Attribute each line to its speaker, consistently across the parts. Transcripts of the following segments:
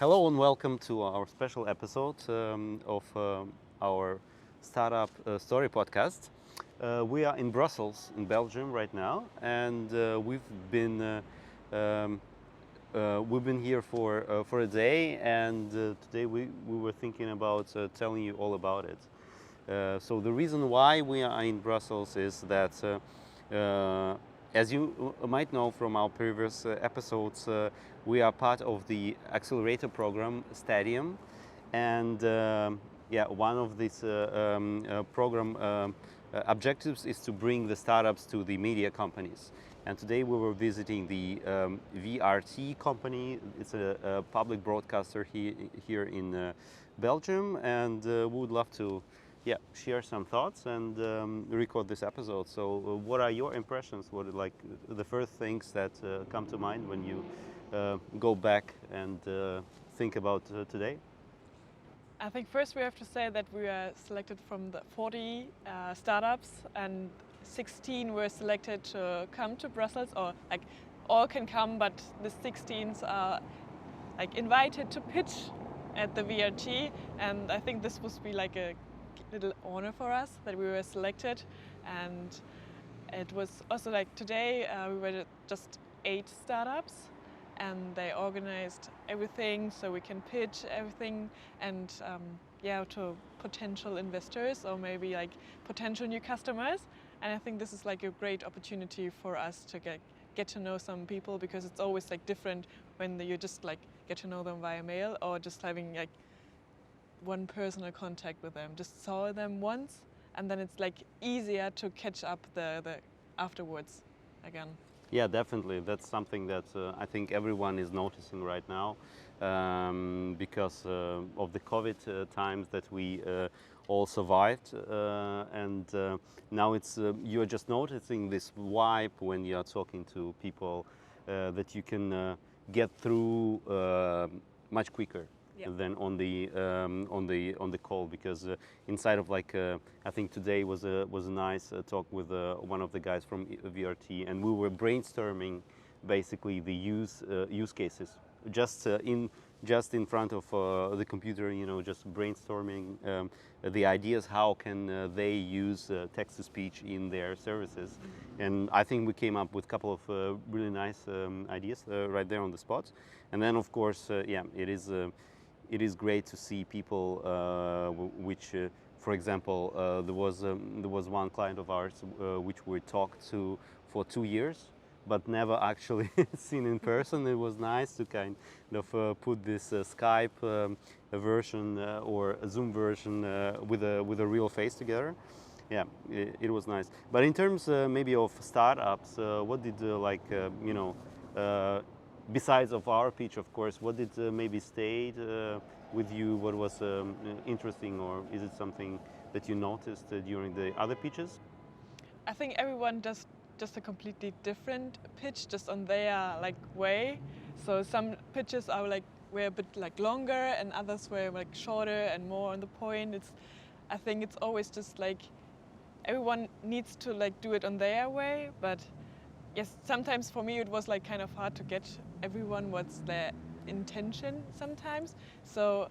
Speaker 1: Hello and welcome to our special episode of our Startup Story podcast. We are in Brussels, in Belgium, right now, and um, we've been here for a day, and today we were thinking about telling you all about it. So the reason why we are in Brussels is that, as you might know from our previous episodes, we are part of the accelerator program Stadium, and one of these program objectives is to bring the startups to the media companies. And today we were visiting the VRT company. It's a public broadcaster here in Belgium, and we would love to share some thoughts and record this episode. So what are your impressions? What are like the first things that come to mind when you go back and think about today?
Speaker 2: I think first we have to say that we are selected from the 40 startups, and 16 were selected to come to Brussels, or like all can come, but the 16s are like invited to pitch at the VRT, and I think this must be like a little honor for us that we were selected. And it was also like today we were just 8 startups, and they organized everything so we can pitch everything and to potential investors or maybe like potential new customers. And I think this is like a great opportunity for us to get to know some people, because it's always like different when you just like get to know them via mail or just having like one personal contact with them. Just saw them once, and then it's like easier to catch up the afterwards again.
Speaker 1: Yeah, definitely. That's something that I think everyone is noticing right now because of the COVID times that we all survived. And now you're just noticing this vibe when you're talking to people that you can get through much quicker.
Speaker 2: Yeah.
Speaker 1: Than on the call, because inside of I think today was a nice talk with one of the guys from VRT, and we were brainstorming basically the use cases just in front of the computer, just brainstorming the ideas how can they use text to speech in their services. And I think we came up with a couple of really nice ideas right there on the spot. And then of course it is great to see people which, for example, there was one client of ours which we talked to for 2 years, but never actually seen in person. It was nice to kind of put this Skype version or a Zoom version with a real face together. Yeah, it was nice. But in terms maybe of startups, what did besides of our pitch, of course, what did maybe stayed with you? What was interesting, or is it something that you noticed during the other pitches?
Speaker 2: I think everyone does just a completely different pitch, just on their like way. So some pitches were a bit like longer, and others were like shorter and more on the point. I think it's always just like everyone needs to like do it on their way, but yes, sometimes for me it was like kind of hard to get everyone what's their intention sometimes. So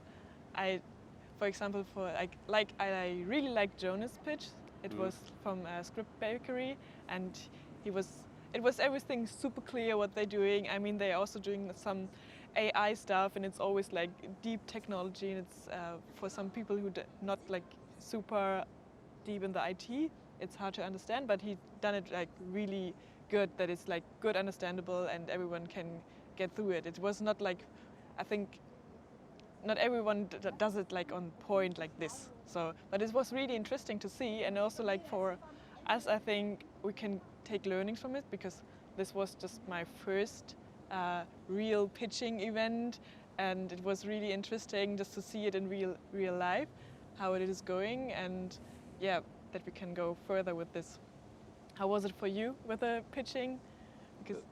Speaker 2: for example, I really liked Jonas' pitch. It was from Script Bakery, and it was everything super clear what they're doing. I mean, they're also doing some AI stuff, and it's always like deep technology, and it's for some people who not like super deep in the IT, it's hard to understand, but he done it like really good, that it's like good, understandable, and everyone can get through it. It was not like, I think not everyone does it like on point like this. So, but it was really interesting to see, and also like for us, I think we can take learnings from it, because this was just my first real pitching event, and it was really interesting just to see it in real life, how it is going, and that we can go further with this. How was it for you with the pitching? Because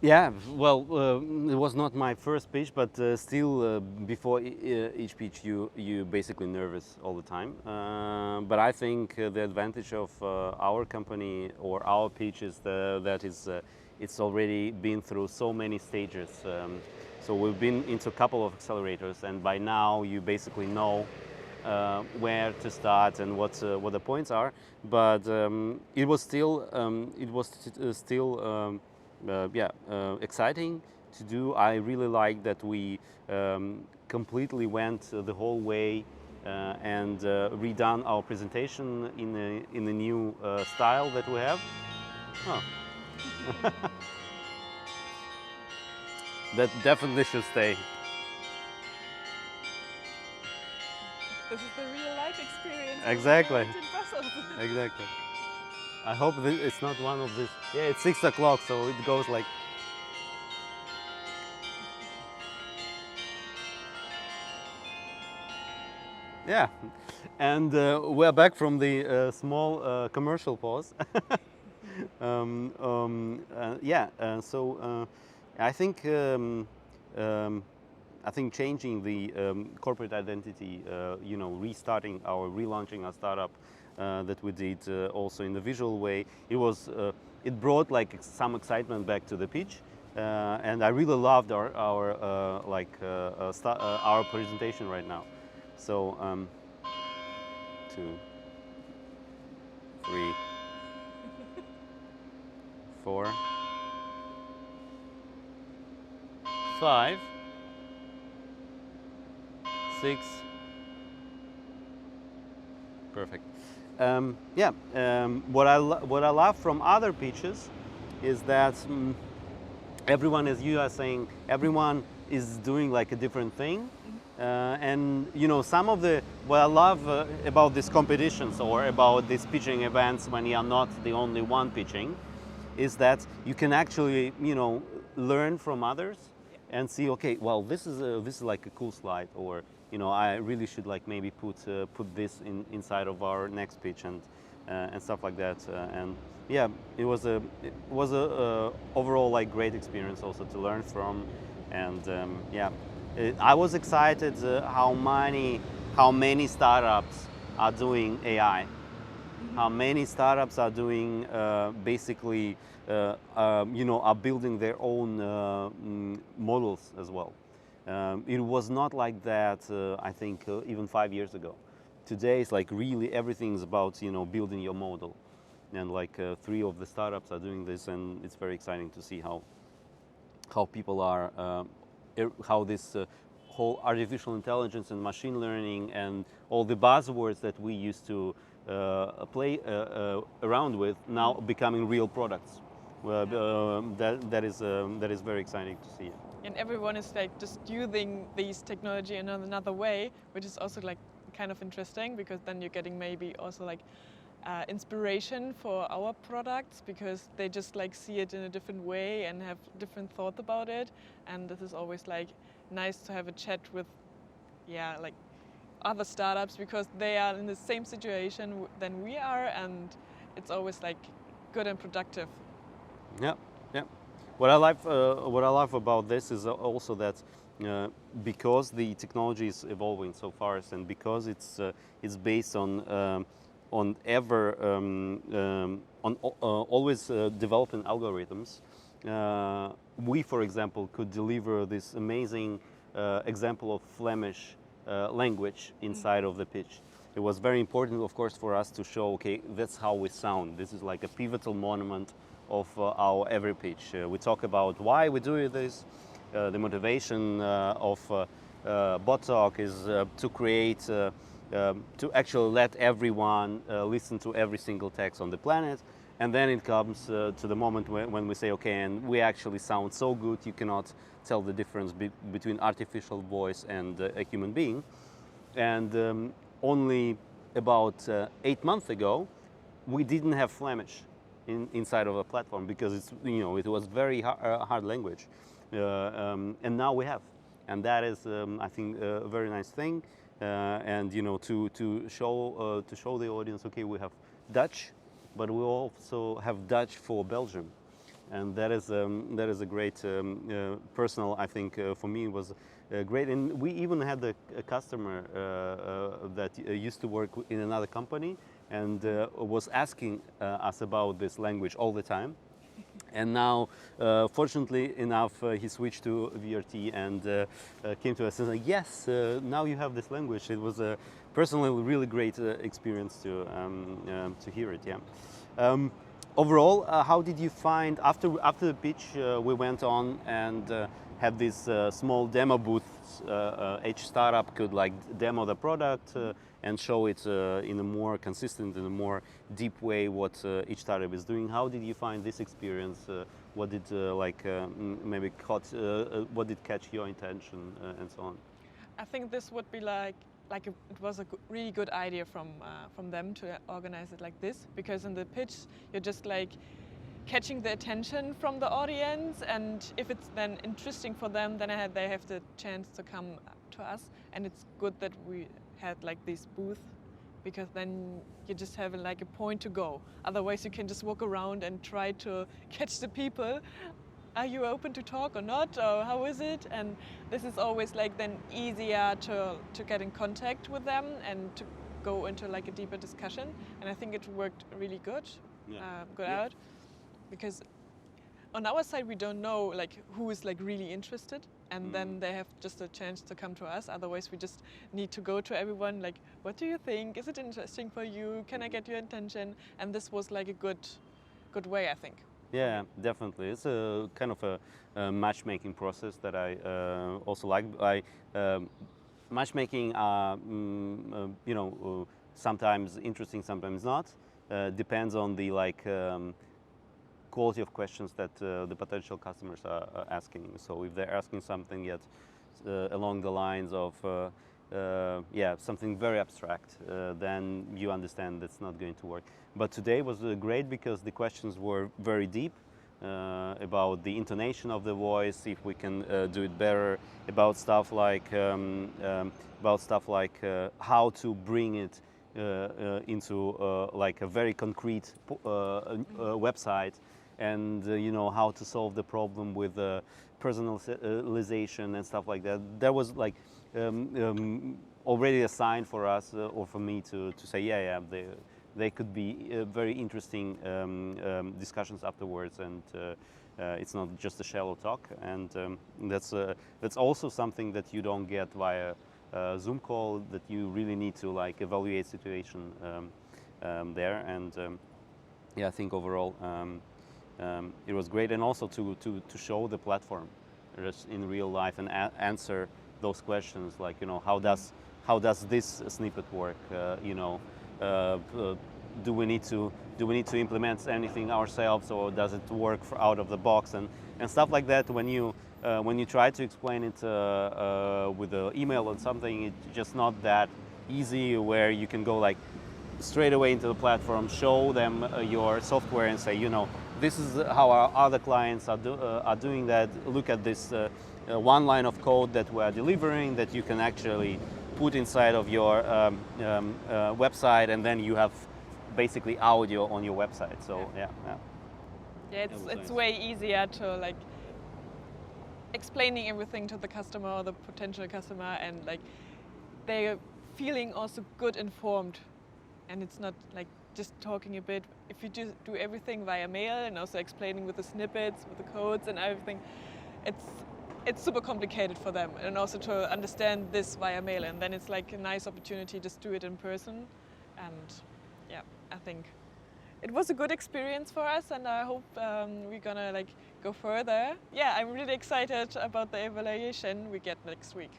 Speaker 1: Yeah, well, it was not my first pitch, but still, before each pitch, you basically nervous all the time. But I think the advantage of our company or our pitch is that it's already been through so many stages. So we've been into a couple of accelerators, and by now you basically know where to start and what the points are. But it was still exciting to do. I really like that we completely went the whole way and redone our presentation in a new style that we have. Oh. That definitely should stay.
Speaker 2: This is the real life experience.
Speaker 1: Exactly.
Speaker 2: In Brussels.
Speaker 1: Exactly. I hope it's not one of these. Yeah, it's 6 o'clock, so it goes like. Yeah, and we're back from the small commercial pause. I think I think changing the corporate identity, relaunching our startup that we did also in the visual way, it brought like some excitement back to the pitch, and I really loved our presentation right now. So 2, 3, 4, 5, 6. Perfect. What I love from other pitches is that everyone, as you are saying, everyone is doing like a different thing. And some of what I love about these competitions or about these pitching events when you are not the only one pitching is that you can actually learn from others and see, okay, well, this is like a cool slide, or I really should like maybe put this inside of our next pitch and stuff like that. And yeah, it was a overall like great experience also to learn from. And I was excited how many startups are doing AI. How many startups are doing basically are building their own models as well. It was not like that I think even 5 years ago. Today it's like really everything's about building your model, and like 3 of the startups are doing this, and it's very exciting to see how people are how this whole artificial intelligence and machine learning and all the buzzwords that we used to play around with now becoming real products. That is very exciting to see.
Speaker 2: And everyone is like just using these technology in another way, which is also like kind of interesting, because then you're getting maybe also like inspiration for our products, because they just like see it in a different way and have different thoughts about it. And this is always like nice to have a chat with like other startups, because they are in the same situation than we are, and it's always like good and productive.
Speaker 1: Yeah. What I love about this is also that because the technology is evolving so fast, and because it's based on always developing algorithms, we, for example, could deliver this amazing example of Flemish language inside of the pitch. It was very important, of course, for us to show, okay, that's how we sound. This is like a pivotal monument of our every pitch. We talk about why we do this. The motivation of BotTalk is to create, to actually let everyone listen to every single text on the planet. And then it comes to the moment when we say, okay, and we actually sound so good, you cannot tell the difference between artificial voice and a human being. And only about 8 months ago, we didn't have Flemish inside of a platform, because it was very hard language, and now we have, and that is I think a very nice thing, and to show the audience, okay, we have Dutch, but we also have Dutch for Belgium, and that is a great personal, I think for me it was great. And we even had a customer that used to work in another company and was asking us about this language all the time. And now, fortunately enough, he switched to VRT and came to us and said, yes, now you have this language. It was a personally really great experience to hear it. Yeah. Overall, how did you find after the pitch? We went on and had this small demo booth. Each startup could like demo the product and show it in a more consistent, in a more deep way what each startup is doing. How did you find this experience? What did maybe what did catch your attention and so on?
Speaker 2: I think this would be like it was a really good idea from them to organize it like this, because in the pitch you're just like catching the attention from the audience, and if it's then interesting for them, then they have the chance to come to us. And it's good that we had like this booth, because then you just have like a point to go. Otherwise you can just walk around and try to catch the people. Are you open to talk or not, or how is it? And this is always like then easier to get in contact with them and to go into like a deeper discussion. And I think it worked really good, out, because on our side we don't know like who is like really interested, and then they have just a chance to come to us. Otherwise we just need to go to everyone like, what do you think? Is it interesting for you? Can I get your attention? And this was like a good way, I think.
Speaker 1: Yeah, definitely. It's a kind of a matchmaking process that I also like. Matchmaking, sometimes interesting, sometimes not. Depends on the quality of questions that the potential customers are asking. So if they're asking something yet along the lines of something very abstract, then you understand that's not going to work. But today was great because the questions were very deep about the intonation of the voice, if we can do it better, about stuff like how to bring it into like a very concrete website, and how to solve the problem with personalization and stuff like that. That was like already a sign for us or for me to say they could be very interesting discussions afterwards, and it's not just a shallow talk. And that's also something that you don't get via Zoom call, that you really need to like evaluate situation there. And I think overall it was great, and also to show the platform just in real life and answer those questions, like how does this snippet work? Do we need to implement anything ourselves, or does it work out of the box, and stuff like that. When you try to explain it with an email or something, it's just not that easy, where you can go like straight away into the platform, show them your software and say, this is how our other clients are doing that. Look at this one line of code that we are delivering that you can actually put inside of your website, and then you have basically audio on your website. So
Speaker 2: it's way easier to like explaining everything to the customer or the potential customer, and like they're feeling also good informed, and it's not like just talking a bit. If you just do everything via mail and also explaining with the snippets, with the codes and everything, it's super complicated for them, and also to understand this via mail. And then it's like a nice opportunity to just do it in person. And I think it was a good experience for us, and I hope we're gonna like go further. I'm really excited about the evaluation we get next week.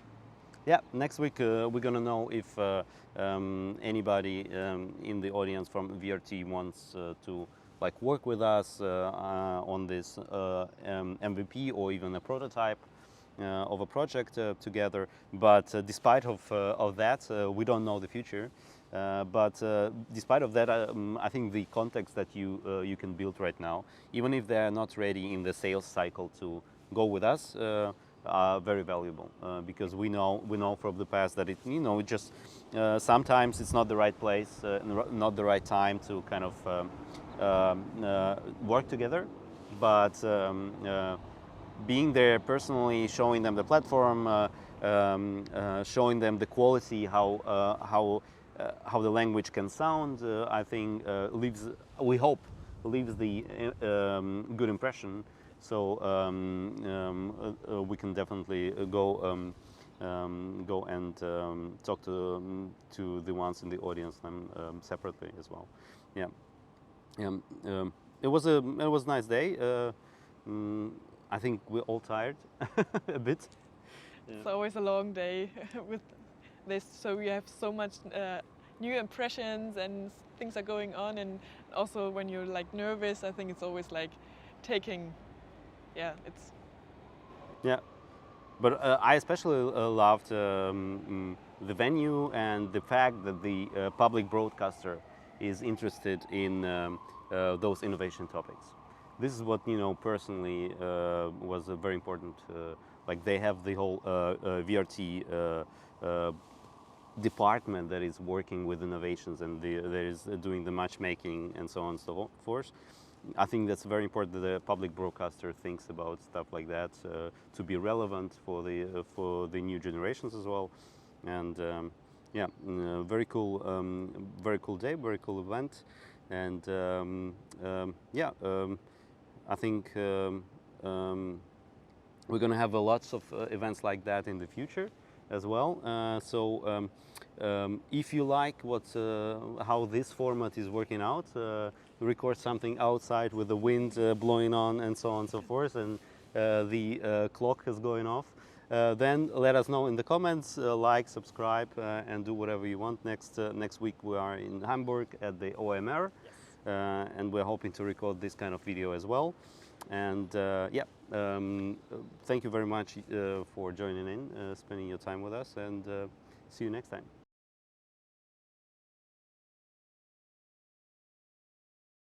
Speaker 1: Next week we're gonna know if anybody in the audience from VRT wants to like work with us on this MVP or even a prototype of a project together. But despite of that, we don't know the future. But despite of that, I think the context that you can build right now, even if they are not ready in the sales cycle to go with us, are very valuable, because we know from the past that it just sometimes it's not the right place, not the right time to kind of work together. But being there personally, showing them the platform, showing them the quality, how the language can sound, I think we hope leaves the good impression. So we can definitely go and talk to the ones in the audience separately as well. Yeah. It was a nice day. I think we're all tired a bit.
Speaker 2: It's always a long day with this, so we have so much new impressions and things are going on, and also when you're like nervous, I think it's always like taking, it's.
Speaker 1: Yeah, but I especially loved the venue and the fact that the public broadcaster is interested in those innovation topics. This is what personally was very important. Like they have the whole VRT department that is working with innovations and that is doing the matchmaking and so on and so forth. I think that's very important that the public broadcaster thinks about stuff like that to be relevant for the new generations as well. And very cool day, very cool event, and I think we're going to have lots of events like that in the future as well. If you like how this format is working out, record something outside with the wind blowing on and so on and so forth, and the clock is going off, then let us know in the comments, like, subscribe, and do whatever you want. Next week we are in Hamburg at the OMR, and we're hoping to record this kind of video as well. And thank you very much for joining in, spending your time with us, and see you next time.